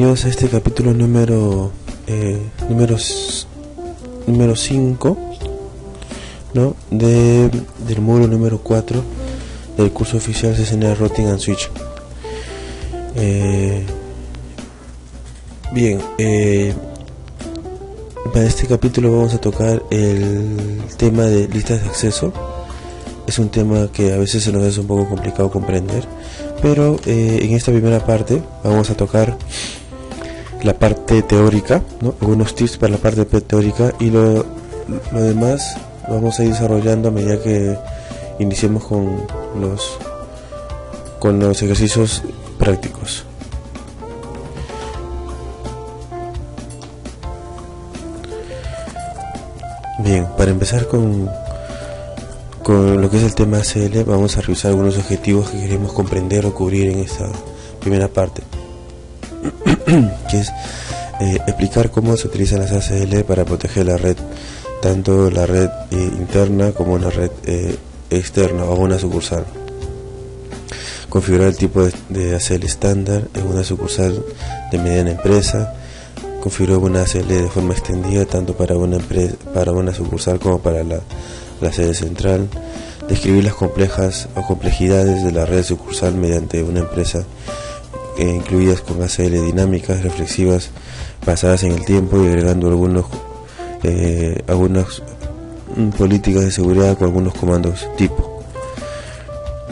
bienvenidos a este capítulo número 5, ¿no? Del módulo número 4 del curso oficial CCNA Routing and Switch. Para este capítulo vamos a tocar el tema de listas de acceso. Es un tema que a veces se nos hace un poco complicado comprender, pero en esta primera parte vamos a tocar la parte teórica, ¿no? Algunos tips para la parte teórica, y lo demás lo vamos a ir desarrollando a medida que iniciemos con los ejercicios prácticos. Bien, para empezar con lo que es el tema ACL, vamos a revisar algunos objetivos que queremos comprender o cubrir en esta primera parte, que es explicar cómo se utilizan las ACL para proteger la red, tanto la red interna como la red externa o una sucursal. Configurar el tipo de ACL estándar en una sucursal de mediana empresa. Configurar una ACL de forma extendida tanto para una empresa, para una sucursal como para la sede central. Describir las complejidades de la red sucursal mediante una empresa, incluidas con ACL dinámicas, reflexivas, basadas en el tiempo, y agregando algunas políticas de seguridad con algunos comandos tipo.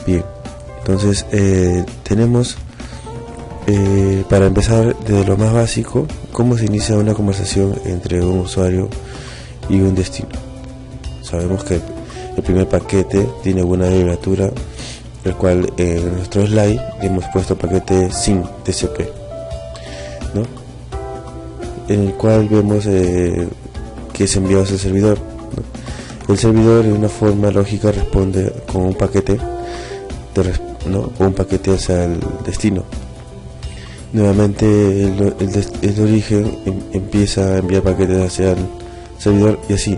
Bien, entonces tenemos para empezar desde lo más básico, cómo se inicia una conversación entre un usuario y un destino. Sabemos que el primer paquete tiene una abreviatura, el cual en nuestro slide hemos puesto paquete SYN TCP, ¿no? En el cual vemos que es enviado hacia el servidor, ¿no? El servidor de una forma lógica responde con un paquete, ¿no? O un paquete hacia el destino. Nuevamente el origen empieza a enviar paquetes hacia el servidor, y así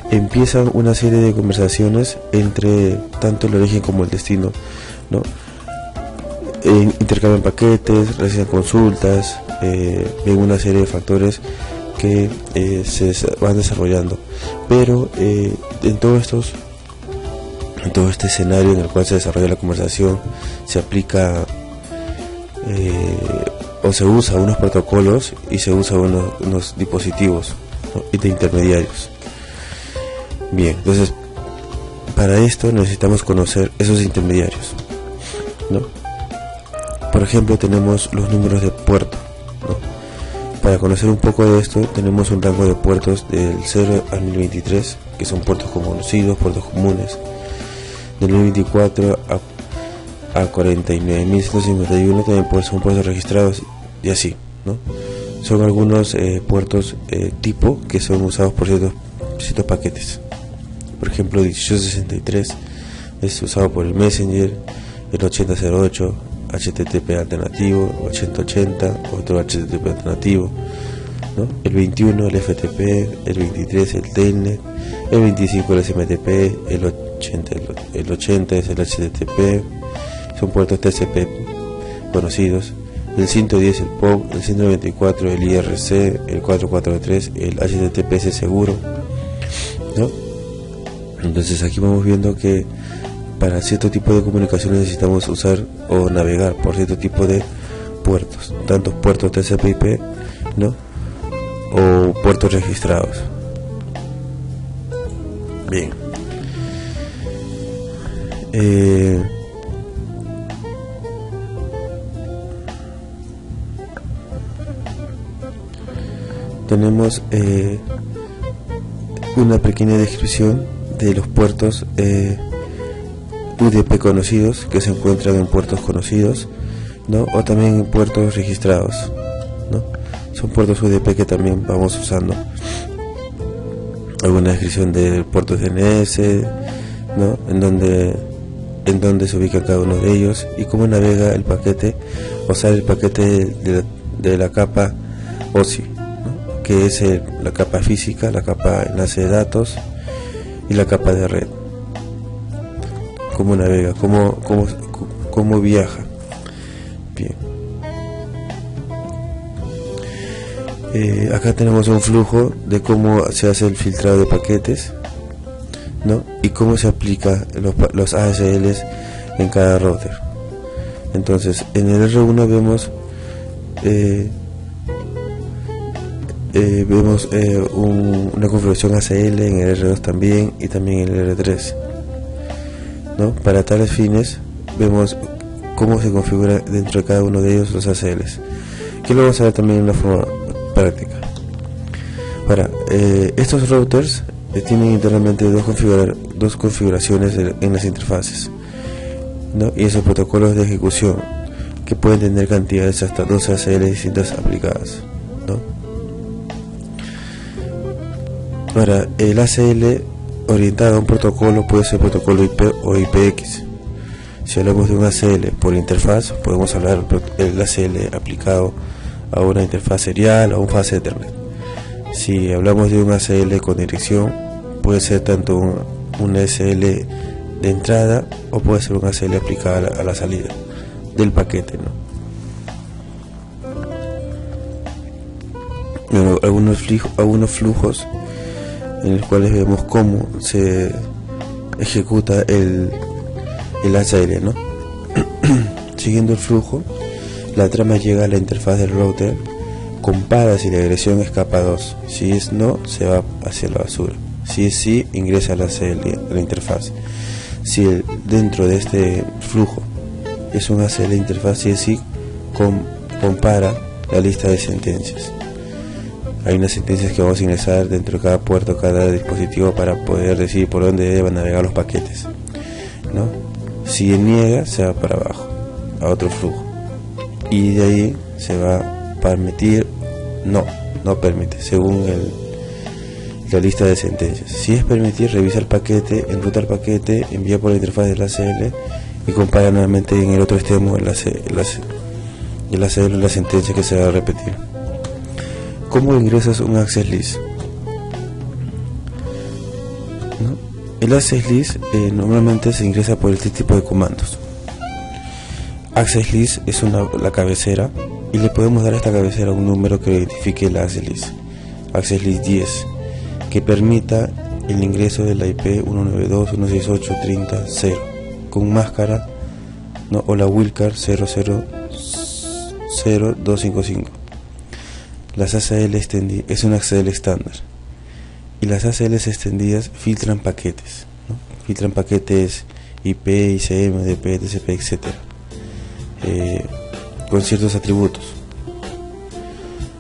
empiezan una serie de conversaciones entre tanto el origen como el destino, ¿no? Intercambian paquetes, reciben consultas, ven una serie de factores que se van desarrollando, pero en todo este escenario en el cual se desarrolla la conversación, se aplica o se usa unos protocolos y se usa unos dispositivos, ¿no? Y de intermediarios. Bien, entonces para esto necesitamos conocer esos intermediarios, ¿no? Por ejemplo, tenemos los números de puerto, ¿no? Para conocer un poco de esto, tenemos un rango de puertos del 0 al 1023, que son puertos conocidos, puertos comunes. Del 1024 a 49.151 también son puertos registrados, y así, ¿no? Son algunos puertos tipo que son usados por ciertos paquetes. Por ejemplo, 1863 es usado por el Messenger, el 8008 HTTP alternativo, 8080 otro HTTP alternativo, ¿no? El 21 el FTP, el 23 el Telnet, el 25 el SMTP, el 80 es el HTTP, son puertos TCP conocidos. El 110 el POP, el 194 el IRC, el 443 el HTTPS seguro, ¿no? Entonces aquí vamos viendo que para cierto tipo de comunicación necesitamos usar o navegar por cierto tipo de puertos, tanto puertos TCP/IP, ¿no? O puertos registrados. Bien. Tenemos una pequeña descripción de los puertos UDP conocidos, que se encuentran en puertos conocidos, ¿no? O también en puertos registrados, ¿no? Son puertos UDP que también vamos usando. Alguna descripción de puertos DNS, ¿no? En donde se ubica cada uno de ellos y cómo navega el paquete, o sale el paquete de la capa OSI, ¿no? Que es la capa física, la capa enlace de datos y la capa de red. Cómo navega, cómo viaja. Bien. Acá tenemos un flujo de cómo se hace el filtrado de paquetes, ¿no? Y cómo se aplica los ASLs en cada router. Entonces, en el R1 vemos una configuración ACL, en el R2 también, y también en el R3, ¿no? Para tales fines vemos cómo se configura dentro de cada uno de ellos los ACLs, que lo vamos a ver también en una forma práctica. Ahora, estos routers tienen internamente dos configuraciones en las interfaces, ¿no? Y esos protocolos de ejecución que pueden tener cantidades hasta 2 ACL distintas aplicadas, ¿no? Ahora, el ACL orientado a un protocolo puede ser protocolo IP o IPX. Si hablamos de un ACL por interfaz, podemos hablar del ACL aplicado a una interfaz serial o a un fase Ethernet. Si hablamos de un ACL con dirección, puede ser tanto un ACL de entrada o puede ser un ACL aplicado a la salida del paquete, ¿no? Bueno, algunos flujos en los cuales vemos cómo se ejecuta el ACL, ¿no? Siguiendo el flujo, la trama llega a la interfaz del router, compara si la agresión es capa 2, si es no, se va hacia la basura, si es sí, ingresa a la interfaz. Si dentro de este flujo es un ACL interfaz, si es sí, compara la lista de sentencias. Hay unas sentencias que vamos a ingresar dentro de cada puerto, cada dispositivo, para poder decir por dónde deben navegar los paquetes, ¿no? Si niega, se va para abajo, a otro flujo, y de ahí se va a permitir, no permite, según la lista de sentencias. Si es permitir, revisa el paquete, enruta el paquete, envía por la interfaz del ACL y compara nuevamente en el otro extremo el ACL la sentencia que se va a repetir. ¿Cómo ingresas un access list? ¿No? El access list normalmente se ingresa por este tipo de comandos. Access list es la cabecera, y le podemos dar a esta cabecera un número que identifique el access list. Access list 10, que permita el ingreso de la IP 192.168.30.0 con máscara, ¿no? O la wildcard 0000255. Las ACL extendidas es una ACL estándar, y las ACLs extendidas filtran paquetes, ¿no? Filtran paquetes IP, ICM, DP, TCP, etc. Con ciertos atributos.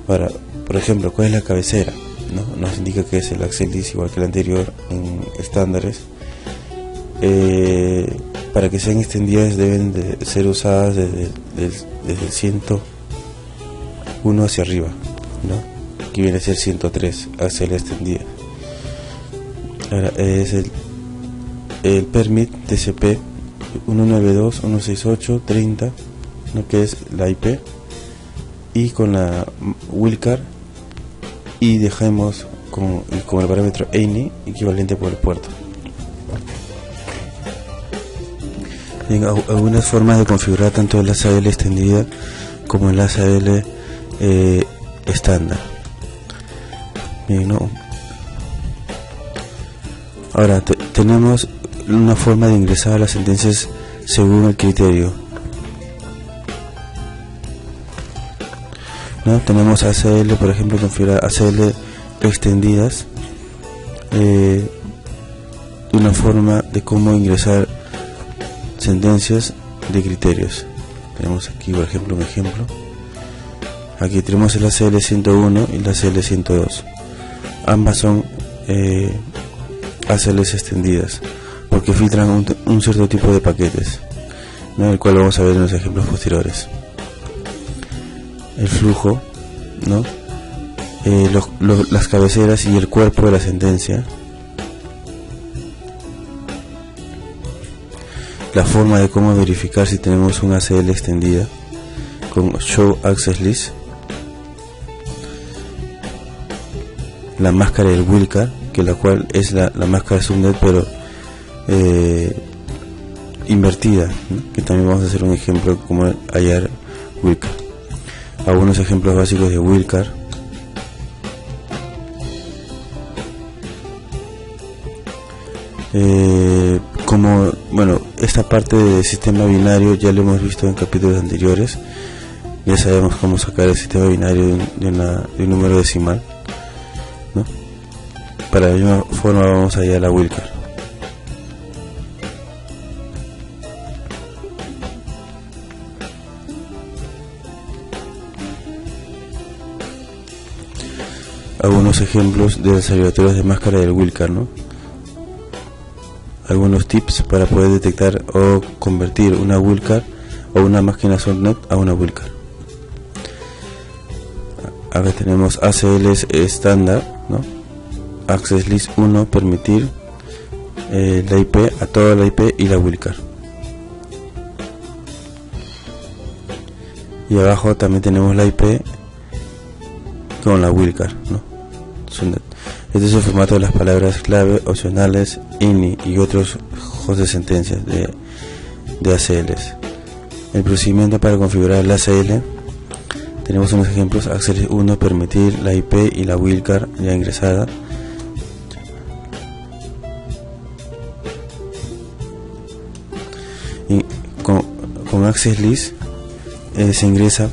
Ahora, por ejemplo, ¿cuál es la cabecera? ¿No? Nos indica que es el access list igual que el anterior en estándares. Para que sean extendidas deben de ser usadas desde el 101 hacia arriba, ¿no? Que viene a ser 103 hacia la extendida. Ahora es el permit TCP 192.168.30, ¿no? Que es la IP, y con la wildcard, y dejemos con el parámetro ANI equivalente por el puerto. Bien, algunas formas de configurar tanto el ACL extendida como el ACL estándar. Bien, ¿no? Ahora tenemos una forma de ingresar a las sentencias según el criterio, ¿no? Tenemos ACL, por ejemplo, configurar ACL extendidas, una forma de cómo ingresar sentencias de criterios. Tenemos aquí, por ejemplo, un ejemplo. Aquí tenemos el ACL 101 y el ACL 102. Ambas son ACLs extendidas, porque filtran un cierto tipo de paquetes, ¿no? El cual vamos a ver en los ejemplos posteriores. El flujo, ¿no? Las cabeceras y el cuerpo de la sentencia. La forma de cómo verificar si tenemos una ACL extendida con Show Access List. La máscara del wildcard, que la cual es la máscara subnet, pero invertida, ¿no? Que también vamos a hacer un ejemplo como hallar wildcard. Algunos ejemplos básicos de wildcard, Como, bueno, esta parte del sistema binario ya lo hemos visto en capítulos anteriores. Ya sabemos cómo sacar el sistema binario de un número decimal, ¿no? Para la misma forma vamos allá a la wildcard. Algunos ejemplos de las abreviaturas de máscara del wildcard, ¿no? Algunos tips para poder detectar o convertir una wildcard o una máquina subnet a una wildcard. Acá tenemos ACLs estándar, ¿no? Access List 1, permitir la IP a toda la IP y la wildcard. Y abajo también tenemos la IP con la wildcard, ¿no? Este es el formato de las palabras clave, opcionales, INI y otros hosts de sentencias de ACLs. El procedimiento para configurar el ACL. Tenemos unos ejemplos. Access 1, permitir la IP y la wildcard ya ingresada. Y con Access List se ingresa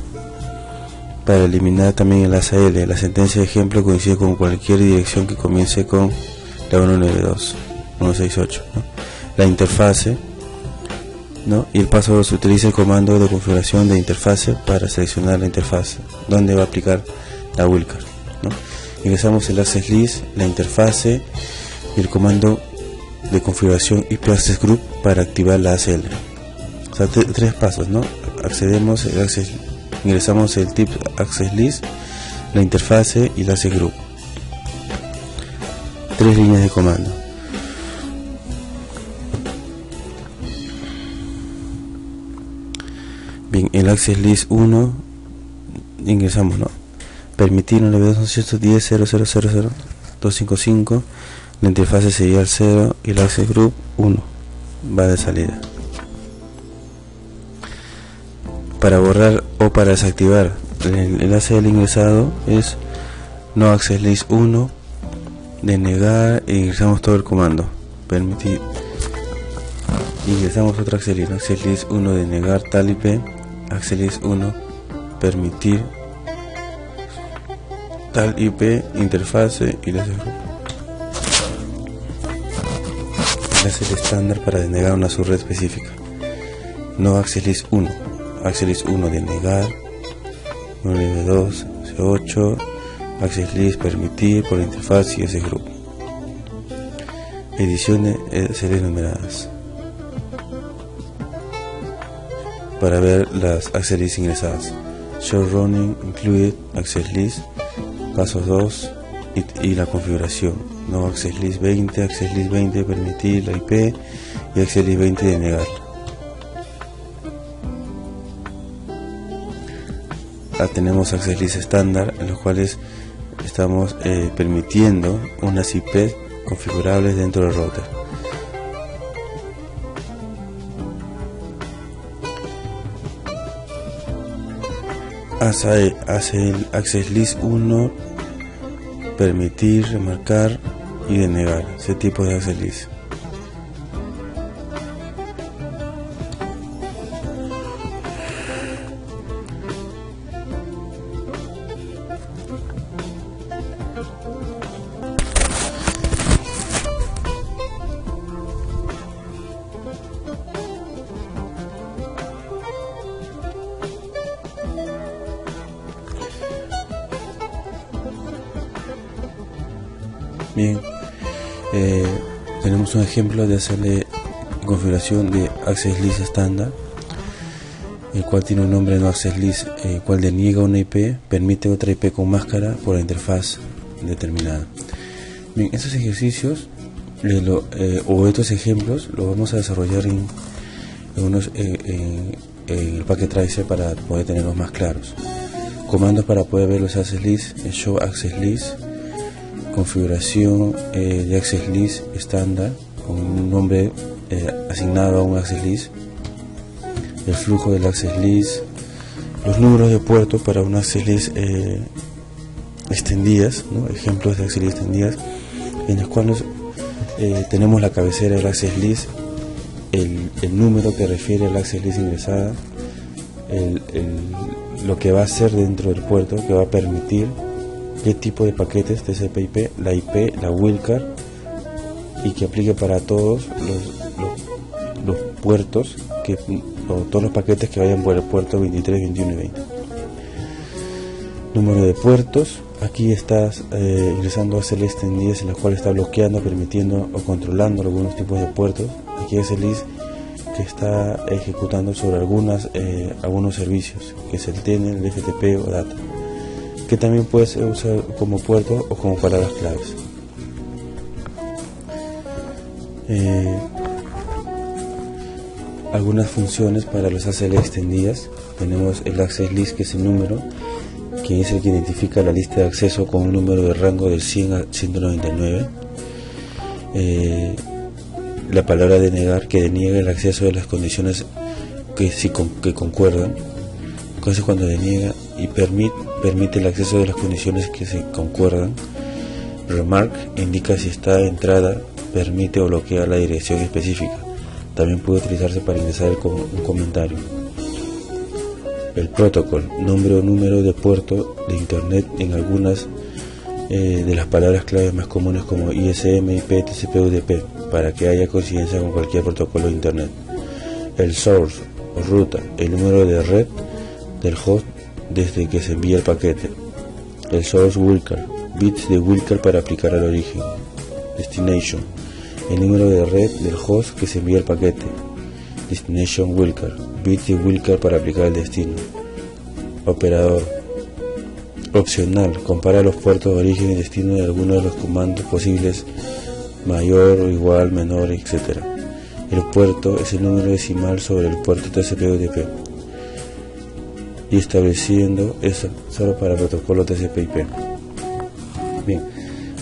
para eliminar también el ACL. La sentencia de ejemplo coincide con cualquier dirección que comience con la 192, 168, ¿no? La interfase, ¿no? Y el paso 2, se utiliza el comando de configuración de interfase para seleccionar la interfase donde va a aplicar la wildcard, ¿no? Ingresamos el access list, la interfase y el comando de configuración IP access group para activar la ACL. O sea, tres pasos, ¿no? Accedemos el access, ingresamos el tip access list, la interfase y el access group. 3 líneas de comando. Bien, el access list 1 ingresamos, ¿no? Permitir 92.110.0.0.0.255. La interfase sería el 0 y el access group 1 va de salida. Para borrar o para desactivar el ACL ingresado es no access list 1, denegar, e ingresamos todo el comando permitir. Ingresamos otra access list 1, denegar tal IP, access list 1, permitir tal IP, interfase y el access group. El access estándar para denegar una subred específica. No access list 1, access list 1, denegar, 992, C8, access list, permitir por interfaz y ese grupo. Ediciones series numeradas para ver las access list ingresadas. Show running included access list, pasos 2 y la configuración. No access list 20, access list 20, permitir la IP y access list 20, denegar. Tenemos access list estándar en los cuales estamos permitiendo unas IP configurables dentro del router. Hace el access list 1, permitir, remarcar y denegar. Ese tipo de access list. Bien, tenemos un ejemplo de hacerle configuración de access list estándar, el cual tiene un nombre no access list, el cual deniega una IP, permite otra IP con máscara por la interfaz determinada. Bien, estos ejercicios o estos ejemplos los vamos a desarrollar en el Packet Tracer para poder tenerlos más claros. Comandos para poder ver los access list: show access list, configuración de access list estándar con un nombre asignado a un access list, el flujo del access list, los números de puerto para un access list extendidas, ¿no? Ejemplos de access list extendidas en los cuales tenemos la cabecera del access list, el número que refiere al access list ingresada, lo que va a hacer dentro del puerto, que va a permitir qué tipo de paquetes TCP/IP, la IP, la wildcard, y que aplique para todos los puertos o todos los paquetes que vayan por el puerto 23, 21 y 20. Número de puertos. Aquí estás ingresando a ACL extendidas en las cuales está bloqueando, permitiendo o controlando algunos tipos de puertos. Aquí es el list que está ejecutando sobre algunos servicios, que es el TLNet, el FTP o data, que también puede ser usado como puerto o como palabras claves. Algunas funciones para los ACL extendidas. Tenemos el access list, que es el número, que es el que identifica la lista de acceso con un número de rango del 100 a 199. La palabra denegar, que deniega el acceso de las condiciones que concuerdan. Entonces, cuando deniega y permite el acceso de las condiciones que se concuerdan. Remark indica si esta entrada permite o bloquea la dirección específica. También puede utilizarse para ingresar un comentario. El protocol, nombre o número de puerto de internet en algunas de las palabras claves más comunes como ISM, IP, TCP, UDP, para que haya coincidencia con cualquier protocolo de internet. El source o ruta, el número de red del host desde que se envía el paquete. El source wildcard, bits de wildcard para aplicar al origen. Destination, el número de red del host que se envía el paquete. Destination wildcard, bits de wildcard para aplicar al destino. Operador opcional, compara los puertos de origen y destino de algunos de los comandos posibles, mayor o igual, menor, etc. El puerto es el número decimal sobre el puerto TCP/UDP, y estableciendo eso solo para el protocolo TCP/IP. Bien,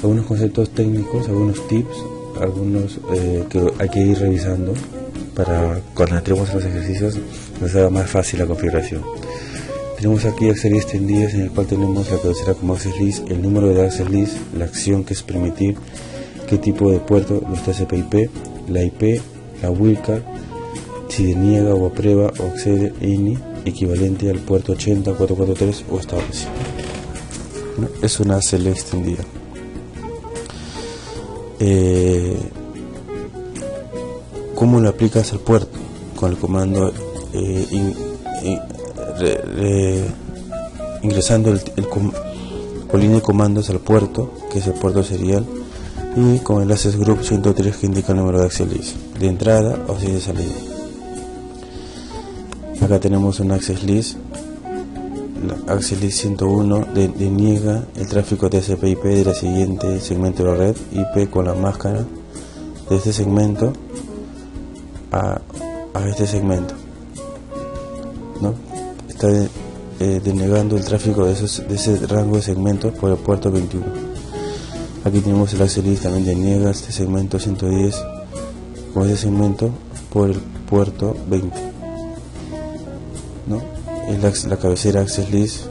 algunos conceptos técnicos, algunos tips, algunos que hay que ir revisando para cuando entremos en los ejercicios nos haga más fácil la configuración. Tenemos aquí access list extendidas, en el cual tenemos la cabecera como access list, el número de access list, la acción que es permitir, qué tipo de puerto, los TCP/IP, la IP, la wildcard, si deniega o aprueba o accede INI, equivalente al puerto 80, 443 o establecido. Es una ACL extendida. ¿Cómo lo aplicas al puerto? Con el comando ingresando por línea de comandos al puerto, que es el puerto serial, y con el access group 103, que indica el número de access list de entrada o si de salida. Acá tenemos un access list. La access list 101 deniega el tráfico TCP/IP de la siguiente segmento de la red, IP con la máscara de este segmento a este segmento, ¿no? Está denegando el tráfico de ese rango de segmentos por el puerto 21. Aquí tenemos el access list, también deniega este segmento 110 con ese segmento por el puerto 20, ¿no? La cabecera access list,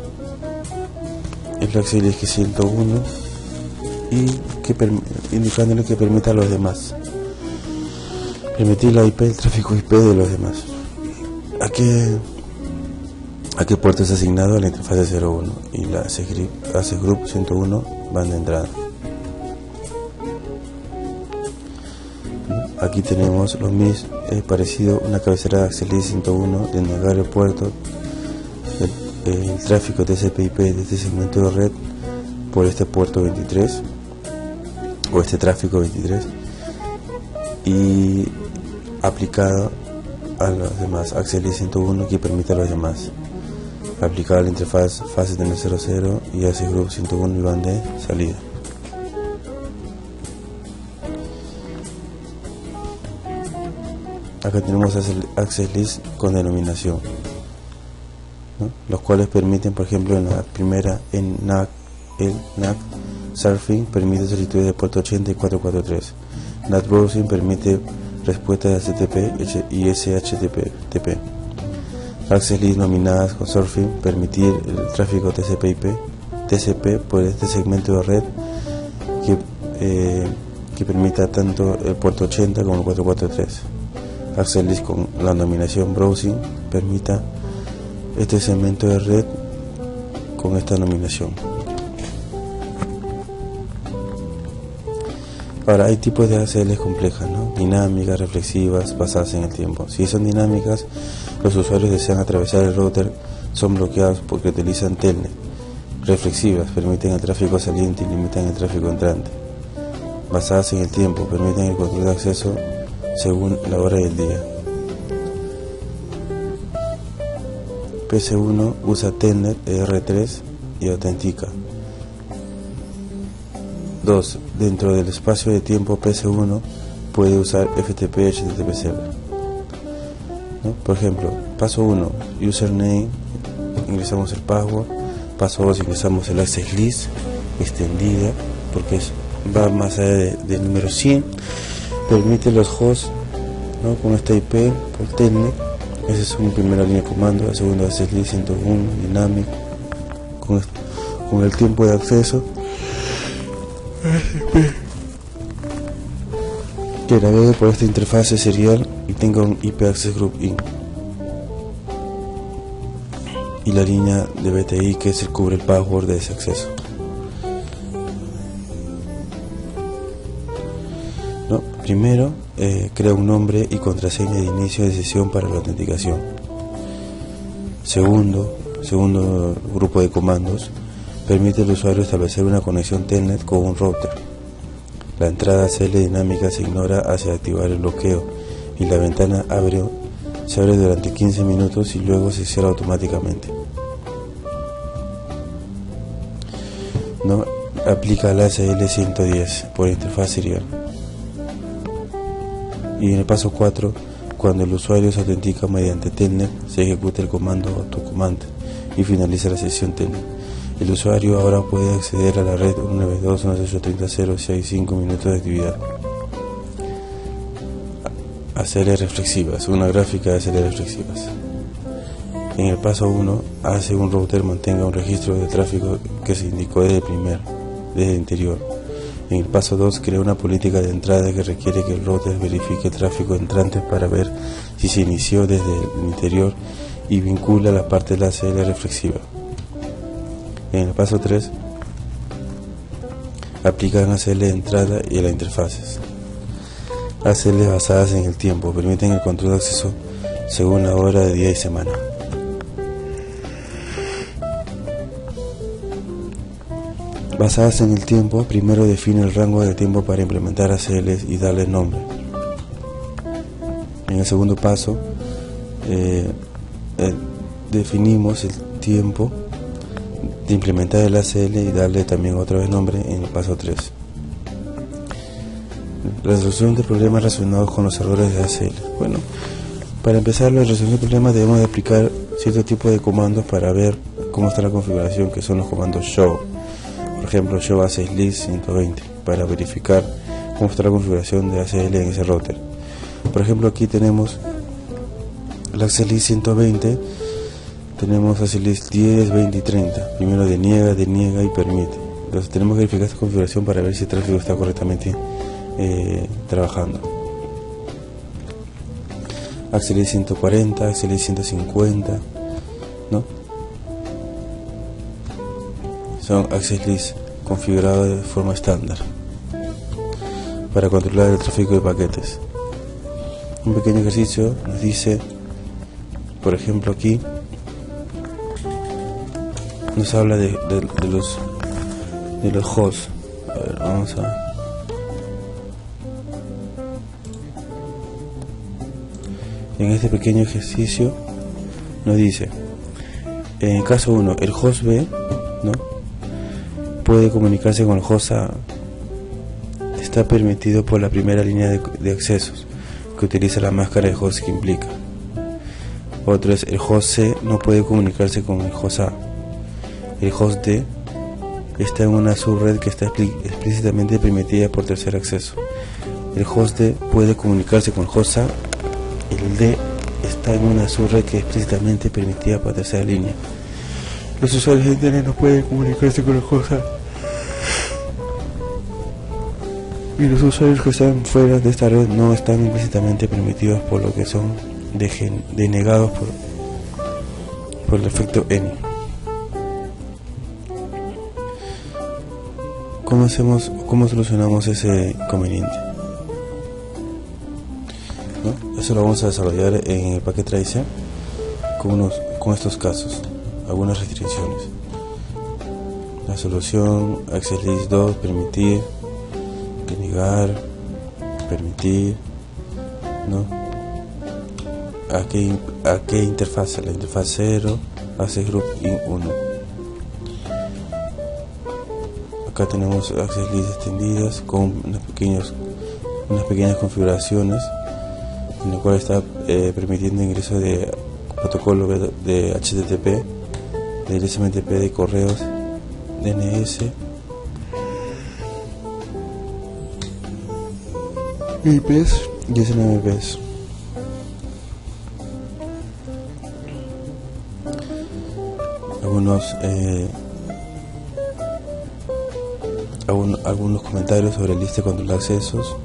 el access list que es 101 y indicándole que permita a los demás, permitir la IP, el tráfico IP de los demás. ¿A qué puerto es asignado? A la interfaz 01 y la access group 101 van de entrada. Aquí tenemos lo mismo, parecido, una cabecera de access list 101 de negar el puerto, el tráfico TCP/IP de este segmento de red por este puerto 23 o este tráfico 23, y aplicado a los demás access list 101 que permite a los demás, aplicado a la interfaz fase de 00 y access group 101 y van de salida. Acá tenemos access list con denominación, ¿no? Los cuales permiten, por ejemplo, en la primera, el NAC Surfing permite solicitudes de puerto 80 y 443. NAT Browsing permite respuestas de HTTP y SHTTP. Access list nominadas con Surfing permitir el tráfico TCP por este segmento de red que permita tanto el puerto 80 como el 443. Access List con la denominación Browsing permita este segmento de red con esta denominación. Ahora, hay tipos de ACLs complejas, ¿no? Dinámicas, reflexivas, basadas en el tiempo. Si son dinámicas, los usuarios desean atravesar el router, son bloqueados porque utilizan Telnet. Reflexivas, permiten el tráfico saliente y limitan el tráfico entrante. Basadas en el tiempo, permiten el control de acceso según la hora del día. PC1 usa Telnet ER3 y autentica. 2. Dentro del espacio de tiempo PC1 puede usar FTP HTTP server, ¿no? Por ejemplo, paso 1, username, ingresamos el password. Paso 2, ingresamos el access list extendida, porque va más allá del número 100. Permite los hosts, ¿no? Con esta IP por Telnet. Esa es una primera línea de comando. La segunda access list 101 dinámico con el tiempo de acceso que navegue por esta interfase serial y tenga un IP access group in, y la línea de BTI que se cubre el password de ese acceso, ¿no? Primero, crea un nombre y contraseña de inicio de sesión para la autenticación. Segundo grupo de comandos permite al usuario establecer una conexión Telnet con un router. La entrada ACL dinámica se ignora hacia activar el bloqueo y la ventana se abre durante 15 minutos y luego se cierra automáticamente. ¿No? Aplica la ACL 110 por interfaz serial. Y en el paso 4, cuando el usuario se autentica mediante Telnet, se ejecuta el comando autocommand y finaliza la sesión Telnet. El usuario ahora puede acceder a la red 192.168.30.0 si hay 5 minutos de actividad. ACL reflexivas, una gráfica de ACL reflexivas. En el paso 1, hace un router mantenga un registro de tráfico que se indicó desde el interior. En el paso 2, crea una política de entrada que requiere que el router verifique el tráfico entrante para ver si se inició desde el interior y vincula la parte de la ACL reflexiva. En el paso 3, aplican ACL de entrada y a las interfaces. ACL basadas en el tiempo permiten el control de acceso según la hora de día y semana. Basadas en el tiempo, primero define el rango de tiempo para implementar ACLs y darle nombre. En el segundo paso, definimos el tiempo de implementar el ACL y darle también otra vez nombre en el paso 3. La resolución de problemas relacionados con los errores de ACL. Bueno, para empezar la resolución de problemas debemos de aplicar cierto tipo de comandos para ver cómo está la configuración, que son los comandos show. Por ejemplo, show access list 120 para verificar cómo está la configuración de ACL en ese router. Por ejemplo, aquí tenemos el access list 120. Tenemos access list 10, 20 y 30. Primero deniega y permite. Entonces tenemos que verificar esta configuración para ver si el tráfico está correctamente trabajando. Access list 140, access list 150, ¿no? Son access list configurados de forma estándar para controlar el tráfico de paquetes. Un pequeño ejercicio nos dice, por ejemplo, aquí nos habla de los hosts. A ver, vamos a en este pequeño ejercicio nos dice, en el caso 1, el host B, ¿no?, puede comunicarse con el host A. Está permitido por la primera línea de accesos que utiliza la máscara de host que implica. Otro es el host C no puede comunicarse con el host A. El host D está en una subred que está explícitamente permitida por tercer acceso. El host D puede comunicarse con el host A. El D está en una subred que es explícitamente permitida por tercera línea. Los usuarios de Internet no pueden comunicarse con el host A. y los usuarios que están fuera de esta red no están implícitamente permitidos, por lo que son denegados por el efecto N. ¿Cómo solucionamos ese inconveniente? ¿No? Eso lo vamos a desarrollar en el paquete tradición con estos casos, algunas restricciones. La solución Access List 2, permitir, denegar, permitir, ¿no? ¿A qué interfaz? La interfaz 0, Access Group in 1. Acá tenemos Access List extendidas con unas pequeñas configuraciones, en la cual está permitiendo ingreso de protocolo de HTTP, de SMTP, de correos, DNS, IPs y SNMPs. Algunos comentarios sobre el lista de control de accesos,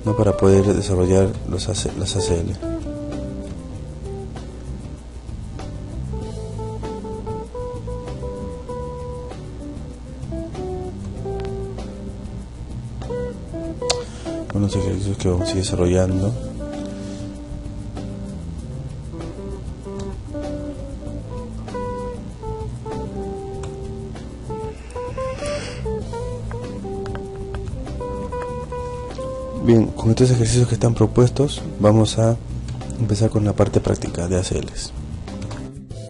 ¿no? Para poder desarrollar las ACL. Unos ejercicios que vamos a ir desarrollando. Bien, con estos ejercicios que están propuestos, vamos a empezar con la parte práctica de ACLs.